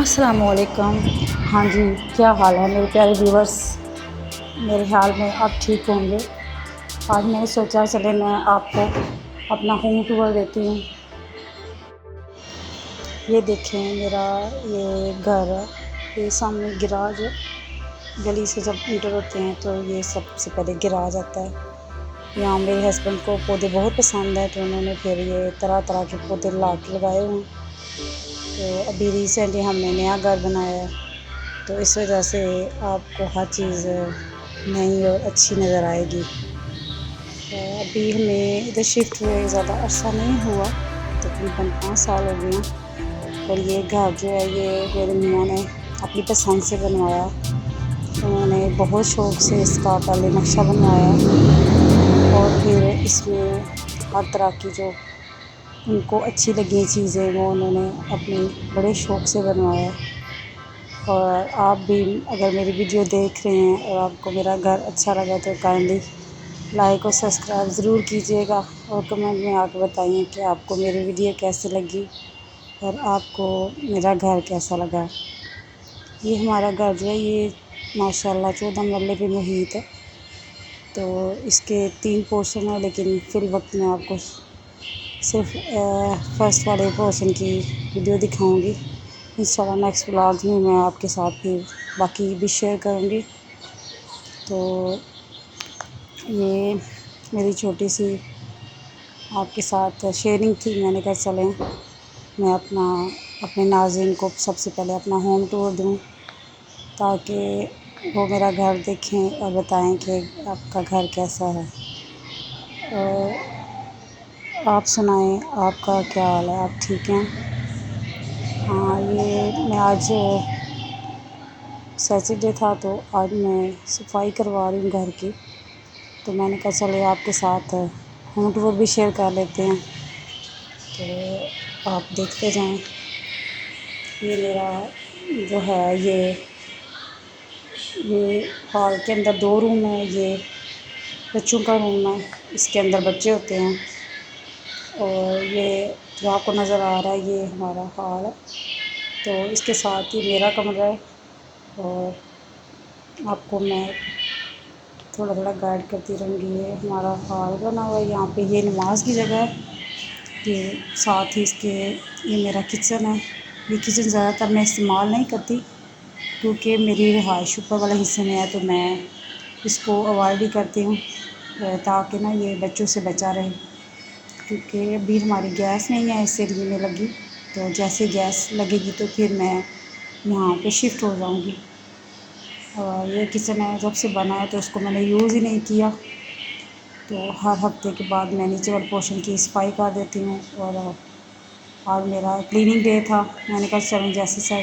السلام علیکم۔ ہاں جی، کیا حال ہے میرے پیارے ویورس؟ میرے خیال میں آپ ٹھیک ہوں گے۔ آج میں نے سوچا چلے میں آپ کو اپنا ہوم ٹور دیتی ہوں۔ یہ دیکھیں میرا یہ گھر ہے، یہ سامنے گراج ہے۔ گلی سے جب انٹر ہوتے ہیں تو یہ سب سے پہلے گراج آتا ہے۔ یہاں میرے ہسبینڈ کو پودے بہت پسند ہیں تو انہوں نے پھر یہ طرح طرح کے پودے لا کے لگائے ہوئے ہیں۔ تو ابھی ریسنٹلی ہم نے نیا گھر بنایا ہے تو اس وجہ سے آپ کو ہر چیز نئی اور اچھی نظر آئے گی۔ ابھی ہمیں ادھر شفٹ ہوئے زیادہ عرصہ نہیں ہوا، تقریباً 5 سال ہو گئے ہیں۔ اور یہ گھر جو ہے یہ میرے میاں نے اپنی پسند سے بنوایا۔ انہوں نے بہت شوق سے اس کا پہلے نقشہ بنوایا اور پھر اس میں ہر طرح کی جو ان کو اچھی لگی چیزیں وہ انہوں نے اپنے بڑے شوق سے بنوایا۔ اور آپ بھی اگر میری ویڈیو دیکھ رہے ہیں اور آپ کو میرا گھر اچھا لگا تو کائنڈلی لائک اور سبسکرائب ضرور کیجیے گا، اور کمنٹ میں آ کے بتائیے کہ آپ کو میری ویڈیو کیسے لگی اور آپ کو میرا گھر کیسا لگا۔ یہ ہمارا گھر جو ہے یہ ماشاءاللہ 14 مرلے پہ محیط ہے، تو اس کے 3 پورشن ہیں، لیکن فی الوقت میں آپ کو صرف فرسٹ والے پورشن کی ویڈیو دکھاؤں گی۔ انشاءاللہ نیکسٹ ولاگ میں میں آپ کے ساتھ پھر باقی بھی شیئر کروں گی۔ تو یہ میری چھوٹی سی آپ کے ساتھ شیئرنگ تھی، میں نے کہا چلیں میں اپنے ناظرین کو سب سے پہلے اپنا ہوم ٹور دوں تاکہ وہ میرا گھر دیکھیں اور بتائیں کہ آپ کا گھر کیسا ہے۔ اور آپ سنائیں آپ کا کیا حال ہے، آپ ٹھیک ہیں؟ ہاں، یہ میں آج سیٹرڈے تھا تو آج میں صفائی کروا رہی ہوں گھر کی، تو میں نے کہا چلے آپ کے ساتھ ہوم ٹور بھی شیئر کر لیتے ہیں، تو آپ دیکھتے جائیں۔ یہ میرا جو ہے یہ ہال کے اندر 2 روم ہیں، یہ بچوں کا روم ہے، اس کے اندر بچے ہوتے ہیں، اور یہ جو آپ کو نظر آ رہا ہے یہ ہمارا ہال ہے، تو اس کے ساتھ ہی میرا کمرہ ہے۔ اور آپ کو میں تھوڑا تھوڑا گائیڈ کرتی رہوں گی۔ یہ ہمارا ہال بنا ہوا ہے، یہاں پہ یہ نماز کی جگہ ہے، یہ ساتھ ہی اس کے یہ میرا کچن ہے۔ یہ کچن زیادہ تر میں استعمال نہیں کرتی کیونکہ میری رہائش اوپر والے حصے میں ہے، تو میں اس کو اوائڈ ہی کرتی ہوں تاکہ نا یہ بچوں سے بچا رہے، کیونکہ ابھی ہماری گیس نہیں ہے اس ایریے میں لگی، تو جیسے گیس لگے گی تو پھر میں یہاں پہ شفٹ ہو جاؤں گی۔ اور یہ کچن ہے جب سے بنا ہے تو اس کو میں نے یوز ہی نہیں کیا، تو ہر ہفتے کے بعد میں نیچے والے پورشن کی صفائی کر دیتی ہوں۔ اور آج میرا کلیننگ ڈے تھا، میں نے کہا چلیں جیسے